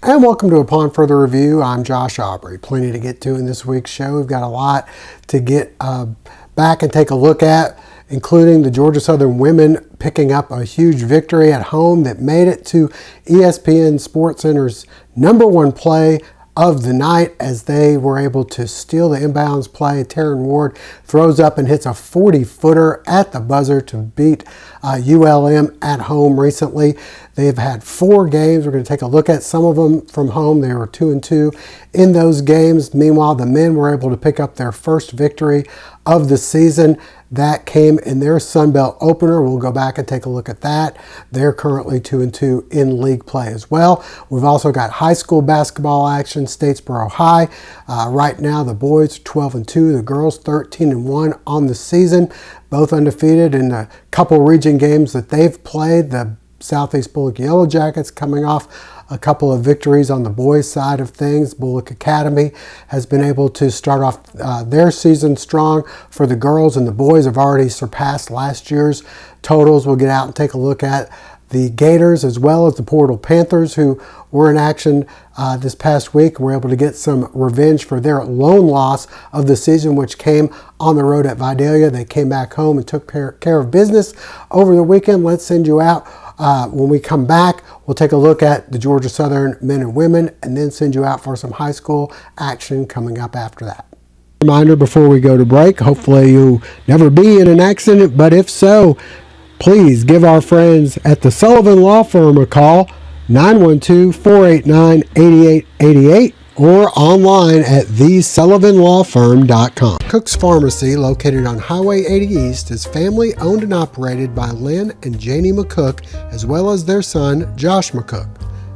And welcome to Upon Further Review. I'm Josh Aubrey. Plenty to get to in this week's show. We've got a lot to get back and take a look at, including the Georgia Southern women picking up a huge victory at home that made it to ESPN SportsCenter's #1 play of the night as they were able to steal the inbounds play. Taryn Ward throws up and hits a 40-footer at the buzzer to beat ULM at home recently. They've had 4 games. We're going to take a look at some of them from home. They were 2-2 in those games. Meanwhile, the men were able to pick up their first victory of the season. That came in their Sunbelt opener. We'll go back and take a look at that. They're currently 2-2 in league play as well. We've also got high school basketball action. Statesboro High. Right now, the boys are 12-2. The girls 13-1 on the season. Both undefeated in a couple region games that they've played. The Southeast Bulloch Yellow Jackets coming off a couple of victories on the boys' side of things. Bulloch Academy has been able to start off their season strong for the girls, and the boys have already surpassed last year's totals. We'll get out and take a look at the Gators as well as the Portal Panthers, who were in action this past week. We're able to get some revenge for their lone loss of the season, which came on the road at Vidalia. They came back home and took care of business over the weekend. Let's send you out. When we come back, we'll take a look at the Georgia Southern men and women and then send you out for some high school action coming up after that. Reminder before we go to break, hopefully you'll never be in an accident, but if so, please give our friends at the Sullivan Law Firm a call, 912-489-8888, or online at thesullivanlawfirm.com. Cook's Pharmacy, located on Highway 80 East, is family owned and operated by Lynn and Janie McCook, as well as their son, Josh McCook.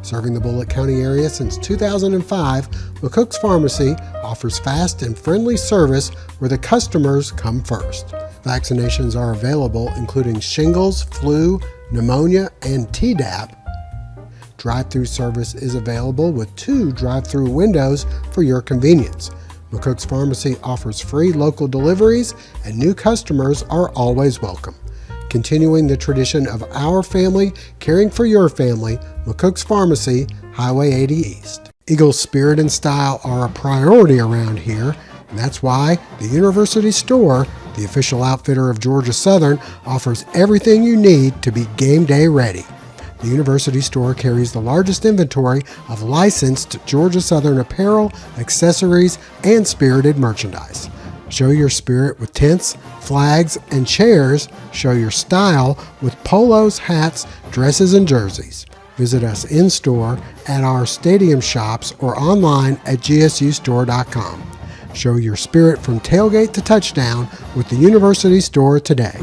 Serving the Bulloch County area since 2005, McCook's Pharmacy offers fast and friendly service where the customers come first. Vaccinations are available, including shingles, flu, pneumonia, and Tdap. Drive-through service is available with 2 drive-through windows for your convenience. McCook's Pharmacy offers free local deliveries, and new customers are always welcome. Continuing the tradition of our family caring for your family, McCook's Pharmacy, Highway 80 East. Eagles' spirit and style are a priority around here, and that's why the University Store, the official outfitter of Georgia Southern, offers everything you need to be game day ready. The University Store carries the largest inventory of licensed Georgia Southern apparel, accessories, and spirited merchandise. Show your spirit with tents, flags, and chairs. Show your style with polos, hats, dresses, and jerseys. Visit us in-store at our stadium shops or online at gsustore.com. Show your spirit from tailgate to touchdown with the University Store today.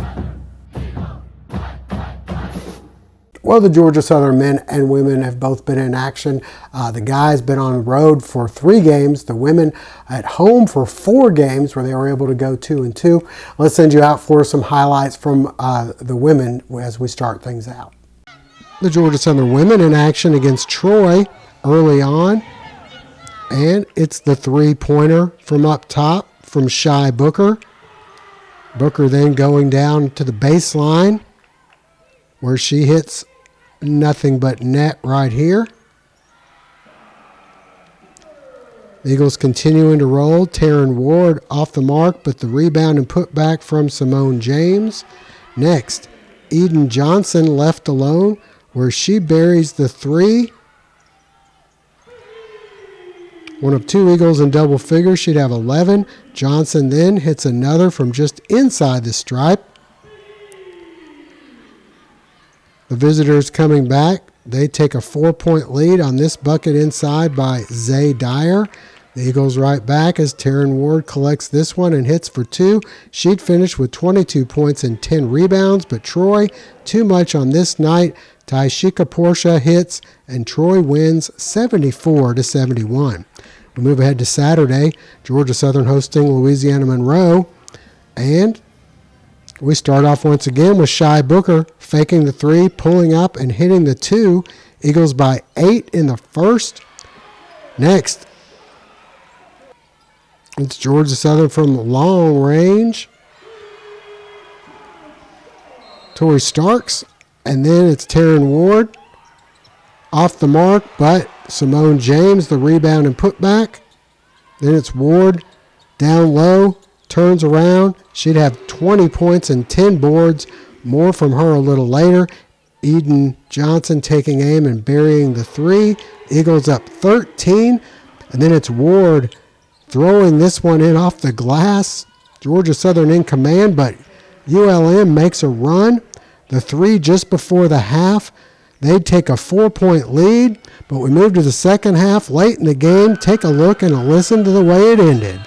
Well, the Georgia Southern men and women have both been in action. The guys been on the road for 3 games. The women at home for 4 games where they were able to go 2-2. Let's send you out for some highlights from the women as we start things out. The Georgia Southern women in action against Troy early on. And it's the 3-pointer from up top from Shy Booker. Booker then going down to the baseline where she hits nothing but net right here. The Eagles continuing to roll. Taryn Ward off the mark, but the rebound and putback from Simone James. Next, Eden Johnson left alone where she buries the 3. One of 2 Eagles in double figures. She'd have 11. Johnson then hits another from just inside the stripe. The visitors coming back. They take a 4-point lead on this bucket inside by Zay Dyer. The Eagles right back as Taryn Ward collects this one and hits for 2. She'd finish with 22 points and 10 rebounds, but Troy, too much on this night. Taishika Portia hits, and Troy wins 74-71. We move ahead to Saturday. Georgia Southern hosting Louisiana Monroe, and we start off once again with Shy Booker faking the 3, pulling up and hitting the 2. Eagles by 8 in the first. Next, it's Georgia Southern from long range. Tori Starks, and then it's Taryn Ward off the mark, but Simone James, the rebound and putback. Then it's Ward down low, turns around. She'd have 20 points and 10 boards. More from her a little later. Eden Johnson taking aim and burying the three. Eagles up 13. And then it's Ward throwing this one in off the glass. Georgia Southern in command, but ULM makes a run. The three just before the half. They'd take a 4-point lead, but we move to the second half late in the game. Take a look and a listen to the way it ended.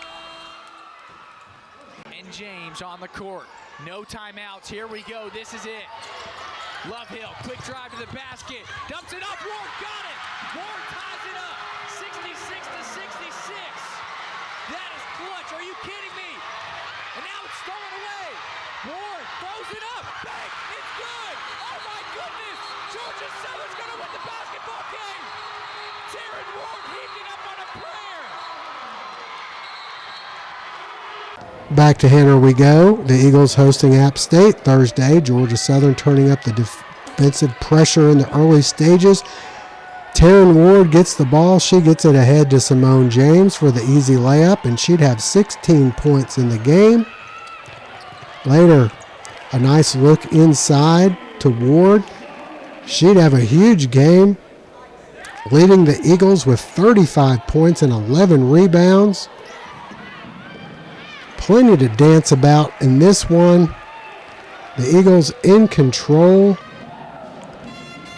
And James on the court. No timeouts. Here we go. This is it. Love Hill, quick drive to the basket. Dumps it up. Ward got it. Ward ties it up. 66-66. That is clutch. Are you kidding me? And now it's stolen away. Ward throws it up. Bang! It's good. Oh my goodness. Georgia Southern's going to win the basketball game. Taryn Ward heaved it up on a prayer. Back to Hanner we go. The Eagles hosting App State Thursday. Georgia Southern turning up the defensive pressure in the early stages. Taryn Ward gets the ball. She gets it ahead to Simone James for the easy layup, and she'd have 16 points in the game. Later, a nice look inside to Ward. She'd have a huge game, leading the Eagles with 35 points and 11 rebounds. Plenty to dance about in this one. The Eagles in control.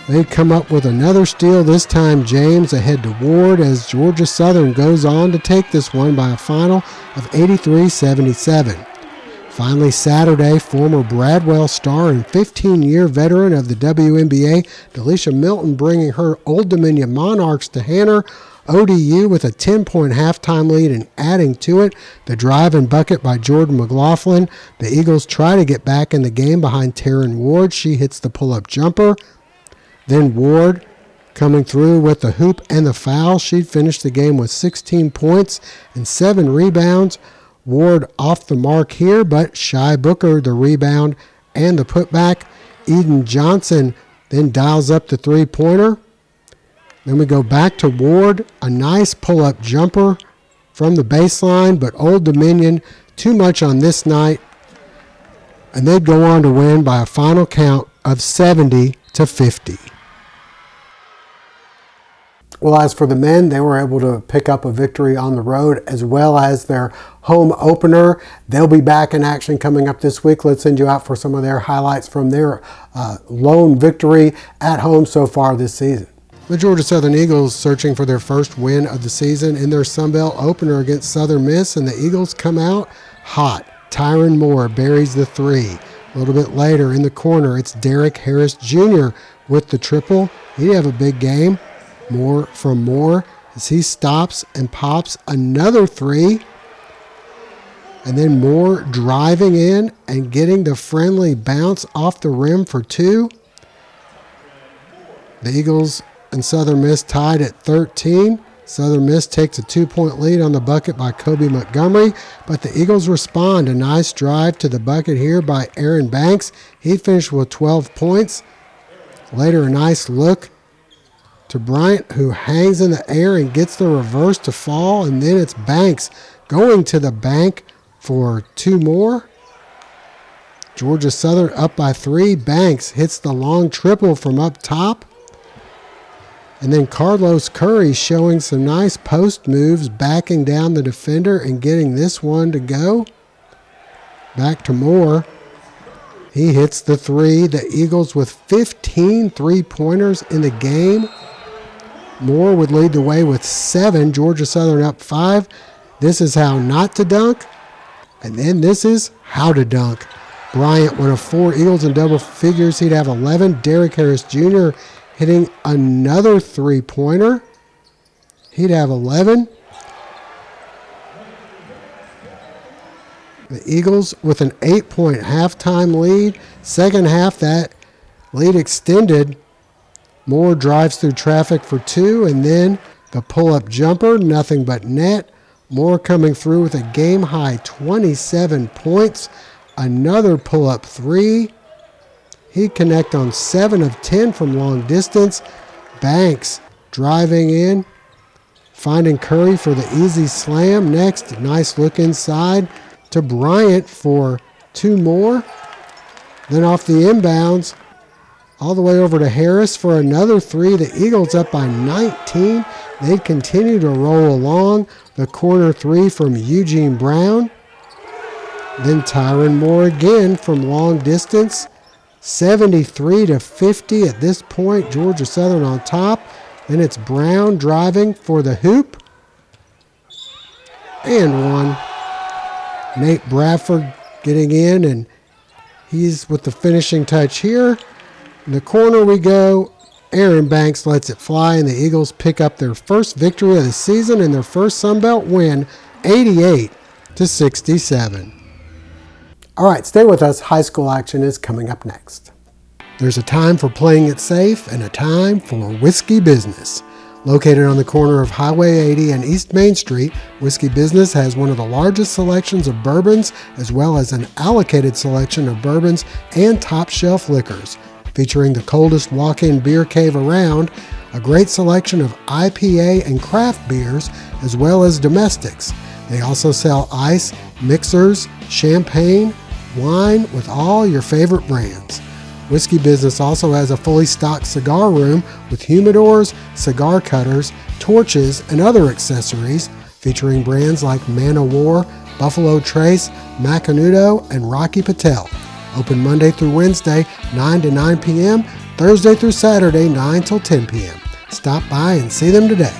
They come up with another steal, this time James ahead to Ward as Georgia Southern goes on to take this one by a final of 83-77. Finally Saturday, former Bradwell star and 15-year veteran of the WNBA, Delisha Milton, bringing her Old Dominion Monarchs to Hanner. ODU with a 10-point halftime lead and adding to it. The drive and bucket by Jordan McLaughlin. The Eagles try to get back in the game behind Taryn Ward. She hits the pull-up jumper. Then Ward coming through with the hoop and the foul. She'd finished the game with 16 points and 7 rebounds. Ward off the mark here, but Shy Booker the rebound and the putback. Eden Johnson then dials up the three-pointer. Then we go back to Ward, a nice pull-up jumper from the baseline, but Old Dominion too much on this night, and they'd go on to win by a final count of 70-50. Well, as for the men, they were able to pick up a victory on the road as well as their home opener. They'll be back in action coming up this week. Let's send you out for some of their highlights from their lone victory at home so far this season. The Georgia Southern Eagles searching for their first win of the season in their Sun Belt opener against Southern Miss, and the Eagles come out hot. Tyron Moore buries the three. A little bit later in the corner, it's Derek Harris Jr. with the triple. He'd have a big game. More from Moore as he stops and pops another three. And then Moore driving in and getting the friendly bounce off the rim for two. The Eagles and Southern Miss tied at 13. Southern Miss takes a 2-point lead on the bucket by Kobe Montgomery, but the Eagles respond. A nice drive to the bucket here by Aaron Banks. He finished with 12 points. Later, a nice look to Bryant, who hangs in the air and gets the reverse to fall, and then it's Banks going to the bank for two more. Georgia Southern up by 3. Banks hits the long triple from up top. And then Carlos Curry showing some nice post moves, backing down the defender and getting this one to go. Back to Moore. He hits the three. The Eagles with 15 three-pointers in the game. Moore would lead the way with 7. Georgia Southern up 5. This is how not to dunk. And then this is how to dunk. Bryant would have 4. Eagles in double figures. He'd have 11. Derek Harris Jr. hitting another three-pointer. He'd have 11. The Eagles with an 8-point halftime lead. Second half, that lead extended. Moore drives through traffic for 2, and then the pull-up jumper, nothing but net. Moore coming through with a game-high 27 points. Another pull-up 3. He'd connect on 7 of 10 from long distance. Banks driving in, finding Curry for the easy slam. Next, nice look inside to Bryant for 2 more. Then off the inbounds, all the way over to Harris for another 3. The Eagles up by 19. They continue to roll along. The corner 3 from Eugene Brown. Then Tyron Moore again from long distance. 73-50 at this point. Georgia Southern on top. Then it's Brown driving for the hoop. And one. Nate Bradford getting in, and he's with the finishing touch here. In the corner we go. Aaron Banks lets it fly, and the Eagles pick up their first victory of the season and their first Sun Belt win, 88-67. All right, stay with us. High school action is coming up next. There's a time for playing it safe and a time for Whiskey Business. Located on the corner of Highway 80 and East Main Street, Whiskey Business has one of the largest selections of bourbons as well as an allocated selection of bourbons and top shelf liquors. Featuring the coldest walk-in beer cave around, a great selection of IPA and craft beers, as well as domestics. They also sell ice, mixers, champagne, wine with all your favorite brands. Whiskey Business also has a fully stocked cigar room with humidors, cigar cutters, torches, and other accessories, featuring brands like Man o' War, Buffalo Trace, Macanudo, and Rocky Patel. Open Monday through Wednesday, 9 to 9 p.m., Thursday through Saturday, 9 till 10 p.m. Stop by and see them today.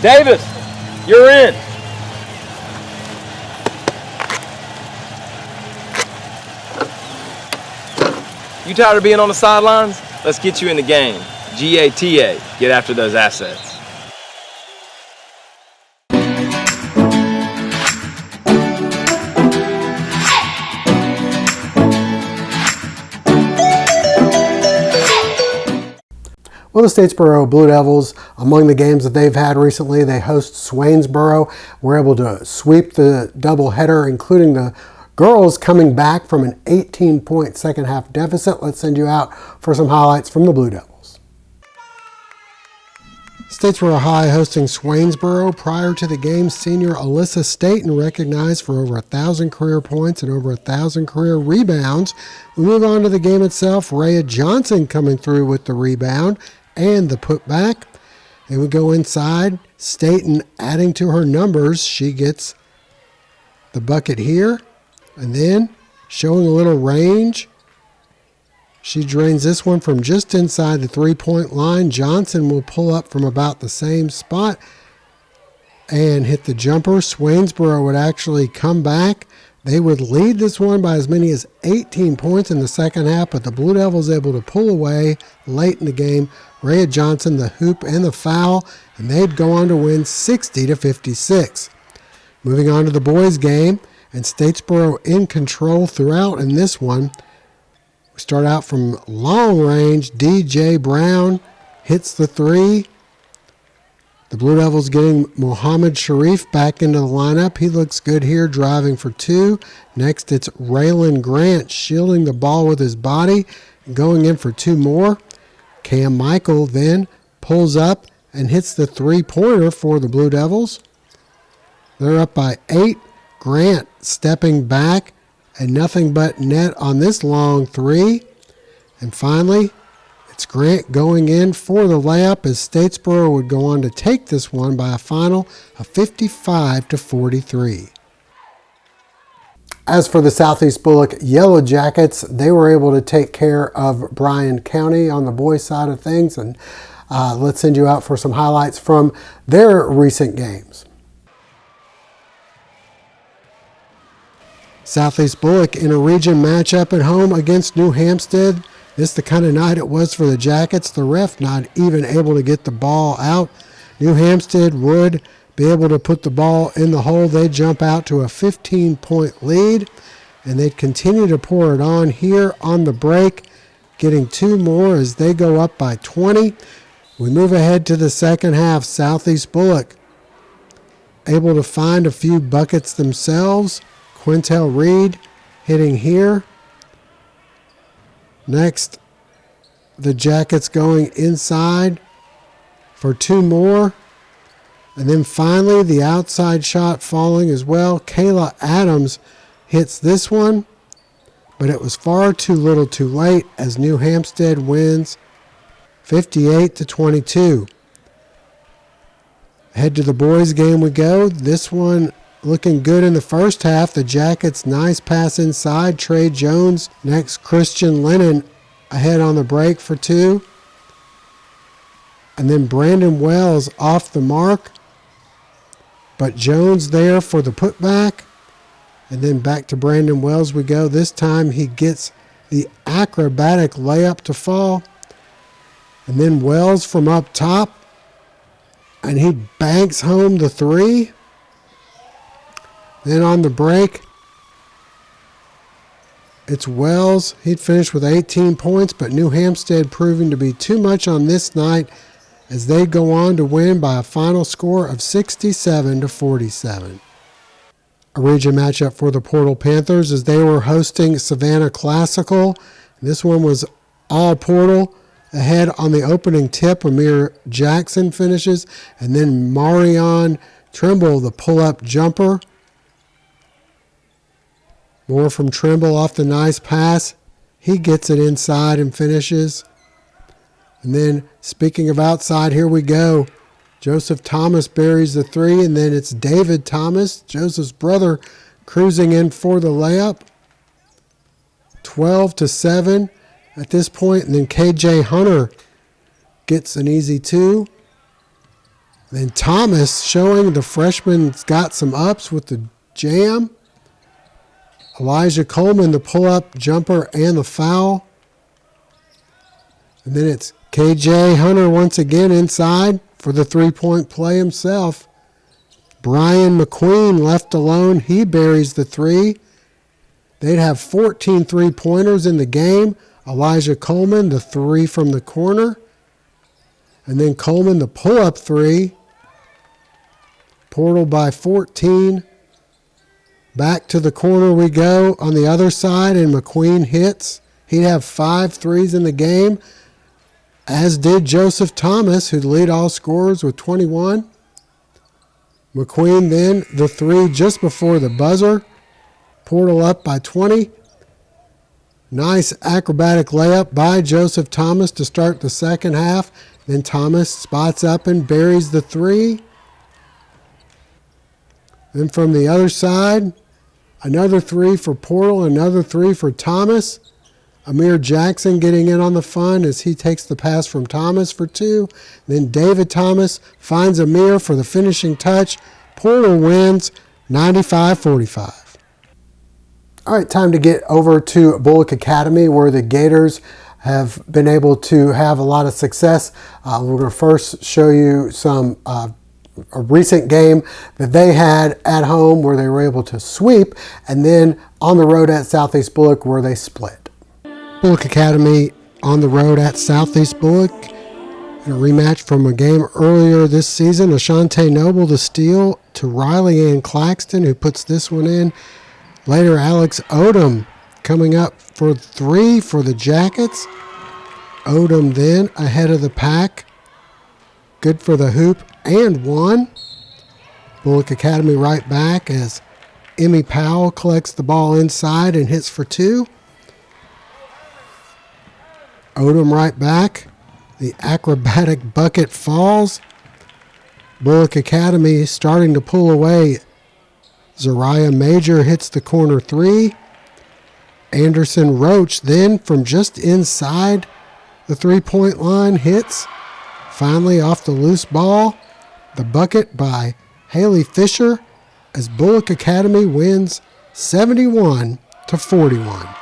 Davis, you're in. You tired of being on the sidelines? Let's get you in the game. GATA, get after those assets. Well, the Statesboro Blue Devils, among the games that they've had recently, they host Swainsboro. We're able to sweep the doubleheader, including the girls coming back from an 18-point second half deficit. Let's send you out for some highlights from the Blue Devils. Statesboro High hosting Swainsboro. Prior to the game, senior Alyssa Staten recognized for over 1,000 career points and over 1,000 career rebounds. We move on to the game itself. Rhea Johnson coming through with the rebound and the putback. And we go inside. Staten adding to her numbers. She gets the bucket here. And then showing a little range. She drains this one from just inside the three-point line. Johnson will pull up from about the same spot and hit the jumper. Swainsboro would actually come back. They would lead this one by as many as 18 points in the second half, but the Blue Devils able to pull away late in the game. Rhea Johnson, the hoop and the foul, and they'd go on to win 60-56. Moving on to the boys' game, and Statesboro in control throughout in this one. We start out from long range. DJ Brown hits the three. The Blue Devils getting Mohammed Sharif back into the lineup. He looks good here, driving for two. Next, it's Raylan Grant shielding the ball with his body, going in for two more. Cam Michael then pulls up and hits the three-pointer for the Blue Devils. They're up by 8. Grant stepping back, and nothing but net on this long three. And finally, it's Grant going in for the layup as Statesboro would go on to take this one by a final of 55-43. As for the Southeast Bulloch Yellow Jackets, they were able to take care of Bryan County on the boys' side of things. And let's send you out for some highlights from their recent games. Southeast Bulloch in a region matchup at home against New Hampstead. This the kind of night it was for the Jackets. The ref not even able to get the ball out. New Hampstead would be able to put the ball in the hole. They'd jump out to a 15-point lead, and they'd continue to pour it on here on the break, getting two more as they go up by 20. We move ahead to the second half. Southeast Bulloch able to find a few buckets themselves. Quintel Reed hitting here. Next, the Jackets going inside for 2 more. And then finally, the outside shot falling as well. Kayla Adams hits this one, but it was far too little too late as New Hampstead wins 58-22. Head to the boys game we go. This one looking good in the first half. The Jackets, nice pass inside. Trey Jones. Next, Christian Lennon ahead on the break for 2. And then Brandon Wells off the mark. But Jones there for the putback. And then back to Brandon Wells we go. This time he gets the acrobatic layup to fall. And then Wells from up top. And he banks home the 3. Then on the break, it's Wells. He'd finished with 18 points, but New Hampstead proving to be too much on this night as they go on to win by a final score of 67-47. A region matchup for the Portal Panthers as they were hosting Savannah Classical. This one was all Portal. Ahead on the opening tip, Amir Jackson finishes, and then Marion Trimble, the pull-up jumper. More from Trimble off the nice pass. He gets it inside and finishes. And then, speaking of outside, here we go. Joseph Thomas buries the 3, and then it's David Thomas, Joseph's brother, cruising in for the layup. 12-7 at this point, and then KJ Hunter gets an easy 2. Then Thomas showing the freshman's got some ups with the jam. Elijah Coleman, the pull-up jumper and the foul. And then it's KJ Hunter once again inside for the 3-point play himself. Brian McQueen left alone. He buries the 3. They'd have 14 3-pointers in the game. Elijah Coleman, the 3 from the corner. And then Coleman, the pull-up 3. Portal by 14. Back to the corner we go on the other side, and McQueen hits. He'd have 5 threes in the game, as did Joseph Thomas, who'd lead all scorers with 21. McQueen then the 3 just before the buzzer. Portal up by 20. Nice acrobatic layup by Joseph Thomas to start the second half. Then Thomas spots up and buries the 3. Then from the other side, another 3 for Portal, another 3 for Thomas. Amir Jackson getting in on the fun as he takes the pass from Thomas for 2. Then David Thomas finds Amir for the finishing touch. Portal wins 95-45. All right, time to get over to Bulloch Academy where the Gators have been able to have a lot of success. We're going to first show you some a recent game that they had at home where they were able to sweep, and then on the road at Southeast Bulloch where they split. Bulloch Academy on the road at Southeast Bulloch. In a rematch from a game earlier this season, Ashante Noble the steal to Riley Ann Claxton, who puts this one in. Later, Alex Odom coming up for 3 for the Jackets. Odom then ahead of the pack. Good for the hoop and 1. Bulloch Academy right back as Emmy Powell collects the ball inside and hits for 2. Odom right back. The acrobatic bucket falls. Bulloch Academy starting to pull away. Zariah Major hits the corner 3. Anderson Roach then from just inside the 3-point line hits. Finally off the loose ball. The bucket by Haley Fisher as Bulloch Academy wins 71-41.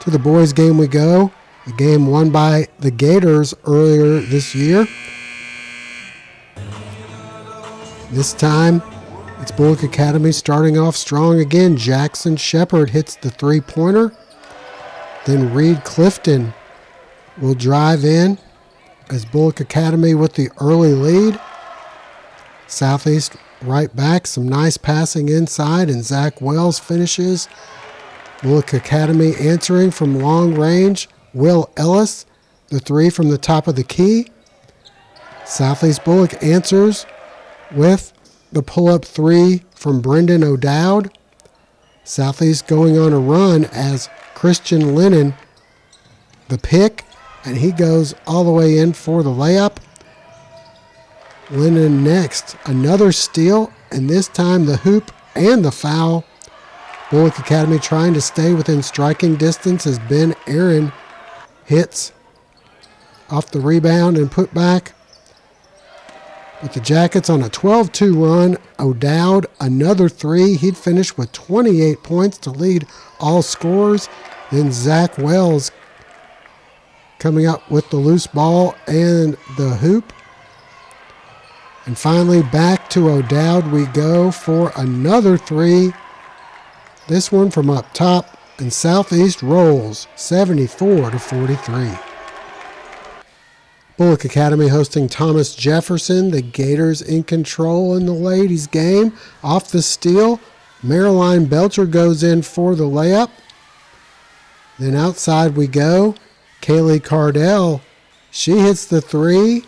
To the boys game we go. A game won by the Gators earlier this year. This time, it's Bulloch Academy starting off strong again. Jackson Shepard hits the 3-pointer. Then Reed Clifton will drive in as Bulloch Academy with the early lead. Southeast right back, some nice passing inside, and Zach Wells finishes. Bulloch Academy answering from long range Will Ellis, the three from the top of the key. Southeast Bulloch answers with the pull-up three from Brendan O'Dowd. Southeast going on a run as Christian Lennon, the pick, and he goes all the way in for the layup. Lennon next, another steal, and this time the hoop and the foul. Bulloch Academy trying to stay within striking distance as Ben Aaron hits off the rebound and put back. With the Jackets on a 12-2 run, O'Dowd another three. He'd finish with 28 points to lead all scorers. Then Zach Wells coming up with the loose ball and the hoop. And finally back to O'Dowd we go for another three. This one from up top, and Southeast rolls 74-43. Bulloch Academy hosting Thomas Jefferson. The Gators in control in the ladies game. Off the steal, Marilyn Belcher goes in for the layup. Then outside we go. Kaylee Cardell, she hits the three.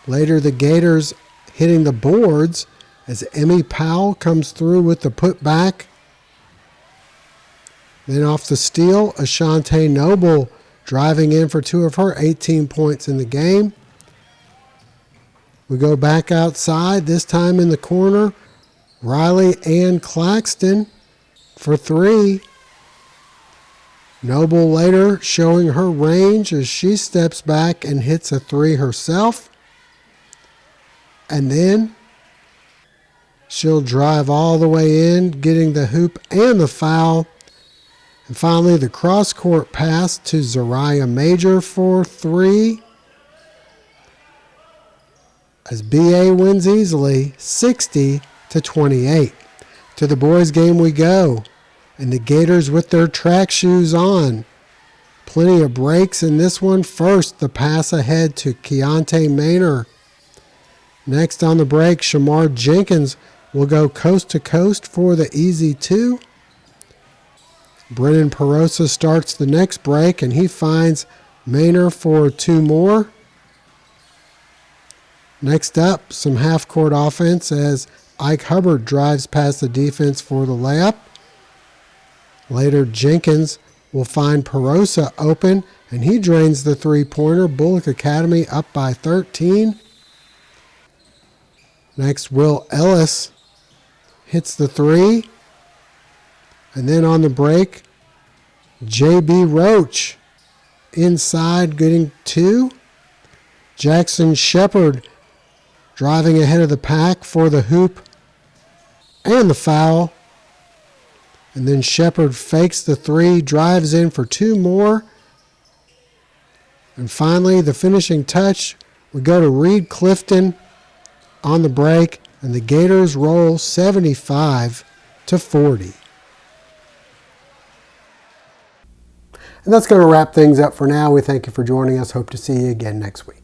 Later the Gators hitting the boards as Emmy Powell comes through with the putback. Then off the steal, Ashante Noble driving in for two of her 18 points in the game. We go back outside, this time in the corner. Riley Ann Claxton for three. Noble later showing her range as she steps back and hits a three herself. And then she'll drive all the way in, getting the hoop and the foul. And finally, the cross-court pass to Zariah Major for three. As BA wins easily, 60-28. To the boys' game we go. And the Gators with their track shoes on. Plenty of breaks in this one. First, the pass ahead to Keontae Maynor. Next on the break, Shamar Jenkins will go coast to coast for the easy two. Brennan Perosa starts the next break, and he finds Maynor for two more. Next up, some half-court offense as Ike Hubbard drives past the defense for the layup. Later, Jenkins will find Perosa open, and he drains the three-pointer. Bulloch Academy up by 13. Next, Will Ellis hits the three. And then on the break, J.B. Roach inside getting two. Jackson Shepard driving ahead of the pack for the hoop and the foul. And then Shepard fakes the three, drives in for two more. And finally, the finishing touch, we go to Reed Clifton on the break, and the Gators roll 75-40. And that's going to wrap things up for now. We thank you for joining us. Hope to see you again next week.